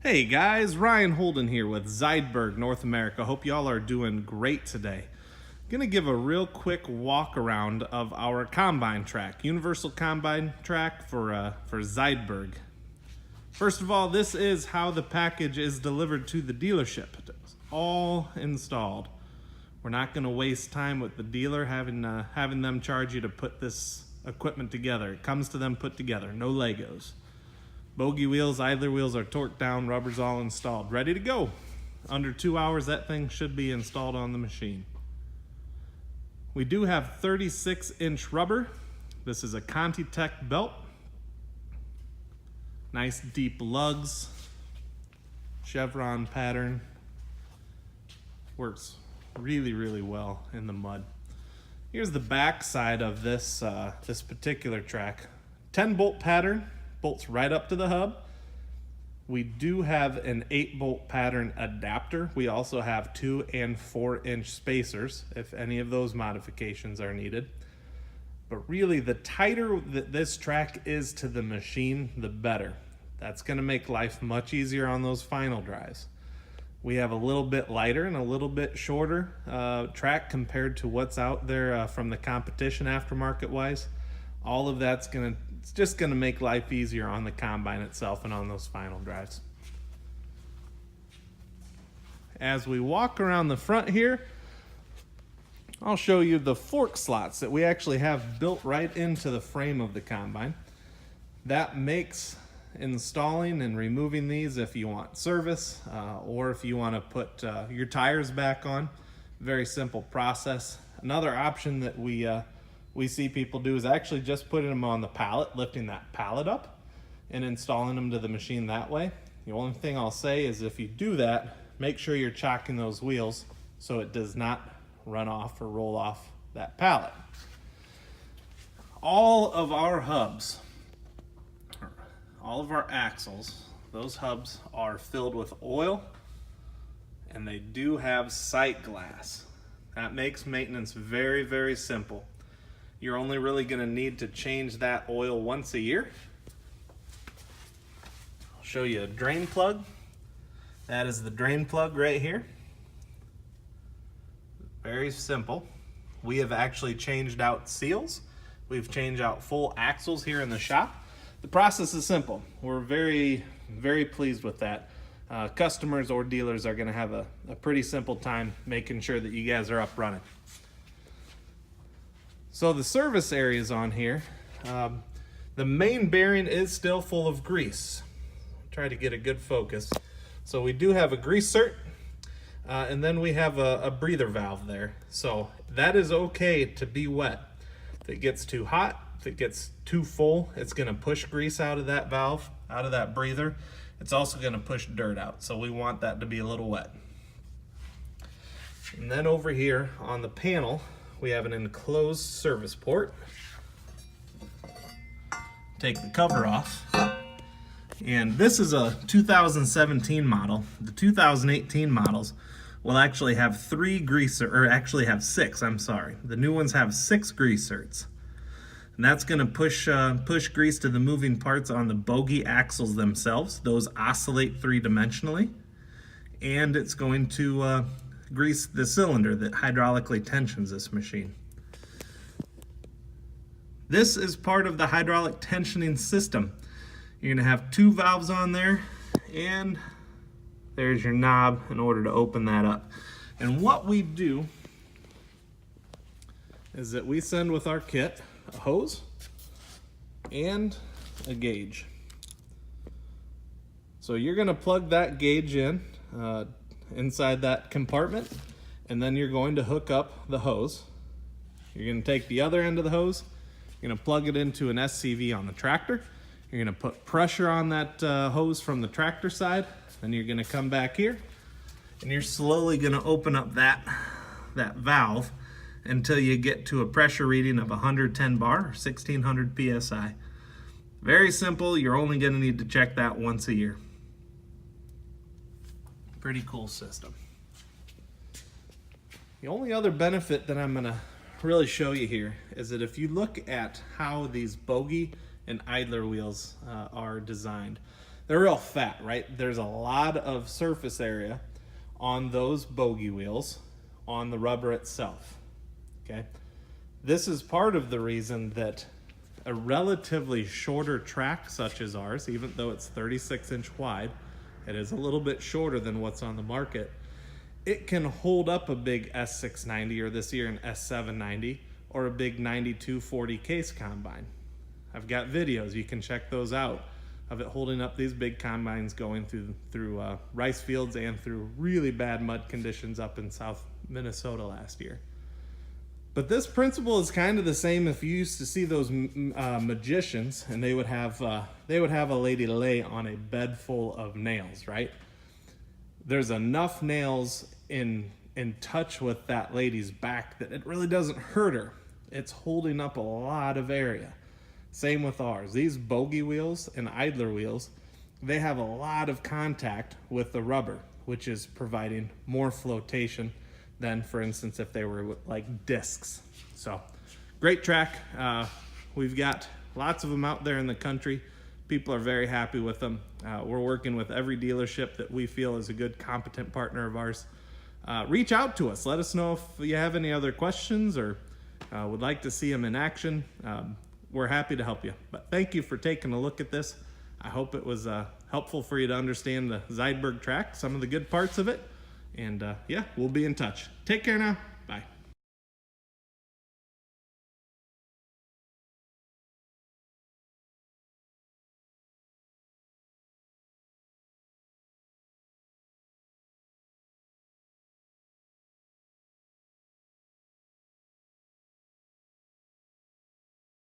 Hey guys, Ryan Holden here with Zuidberg, North America. Hope y'all are doing great today. Gonna give a real quick walk around of our combine track, universal combine track for Zuidberg. First of all, this is how the package is delivered to the dealership. It's all installed. We're not gonna waste time with the dealer having them charge you to put this equipment together. It comes to them put together, no Legos. Bogey wheels, idler wheels are torqued down, rubber's all installed, ready to go. Under 2 hours, that thing should be installed on the machine. We do have 36-inch rubber. This is a Conti Tech belt. Nice deep lugs, chevron pattern. Works really, really well in the mud. Here's the back side of this particular track. 10-bolt pattern. Bolts right up to the hub. We do have an 8-bolt pattern adapter. We also have 2 and 4-inch spacers if any of those modifications are needed. But really, the tighter that this track is to the machine, the better. That's going to make life much easier on those final drives. We have a little bit lighter and a little bit shorter track compared to what's out there from the competition aftermarket wise. All of that's it's just going to make life easier on the combine itself and on those final drives. As we walk around the front here, I'll show you the fork slots that we actually have built right into the frame of the combine. That makes installing and removing these, if you want service or if you want to put your tires back on, very simple process. Another option that we see people do is actually just putting them on the pallet, lifting that pallet up and installing them to the machine that way. The only thing I'll say is if you do that, make sure you're chocking those wheels so it does not run off or roll off that pallet. All of our hubs, all of our axles, those hubs are filled with oil and they do have sight glass. That makes maintenance very, very simple. You're only really going to need to change that oil once a year. I'll show you a drain plug. That is the drain plug right here. Very simple. We have actually changed out seals. We've changed out full axles here in the shop. The process is simple. We're very, very pleased with that. Customers or dealers are going to have a pretty simple time making sure that you guys are up running. So the service areas on here, the main bearing is still full of grease. Try to get a good focus. So we do have a grease cert, and then we have a breather valve there. So that is okay to be wet. If it gets too hot, if it gets too full, it's gonna push grease out of that valve, out of that breather. It's also gonna push dirt out. So we want that to be a little wet. And then over here on the panel, we have an enclosed service port. Take the cover off. And this is a 2017 model. The 2018 models will actually have 3 grease, or actually have 6, I'm sorry. The new ones have 6 grease certs. And that's gonna push grease to the moving parts on the bogey axles themselves. Those oscillate 3-dimensionally. And it's going to grease the cylinder that hydraulically tensions this machine. This is part of the hydraulic tensioning system. You're going to have 2 valves on there, and there's your knob in order to open that up. And what we do is that we send with our kit a hose and a gauge. So you're going to plug that gauge in inside that compartment, and then you're going to hook up the hose. You're going to take the other end of the hose, you're going to plug it into an SCV on the tractor. You're going to put pressure on that hose from the tractor side, then you're going to come back here and you're slowly going to open up that valve until you get to a pressure reading of 110 bar or 1600 psi. Very simple. You're only going to need to check that once a year. Pretty cool system. The only other benefit that I'm going to really show you here is that if you look at how these bogey and idler wheels are designed, they're real fat, right? There's a lot of surface area on those bogey wheels on the rubber itself, okay? This is part of the reason that a relatively shorter track such as ours, even though it's 36-inch wide, it is a little bit shorter than what's on the market. It can hold up a big S690 or this year an S790 or a big 9240 case combine. I've got videos, you can check those out, of it holding up these big combines going through rice fields and through really bad mud conditions up in South Minnesota last year. But this principle is kind of the same if you used to see those magicians, and they would have a lady lay on a bed full of nails, right? There's enough nails in touch with that lady's back that it really doesn't hurt her. It's holding up a lot of area. Same with ours. These bogey wheels and idler wheels, they have a lot of contact with the rubber, which is providing more flotation than, for instance, if they were like discs. So, great track. We've got lots of them out there in the country. People are very happy with them. We're working with every dealership that we feel is a good, competent partner of ours. Reach out to us. Let us know if you have any other questions or would like to see them in action. We're happy to help you. But thank you for taking a look at this. I hope it was helpful for you to understand the Zuidberg track, some of the good parts of it. And yeah, we'll be in touch. Take care now.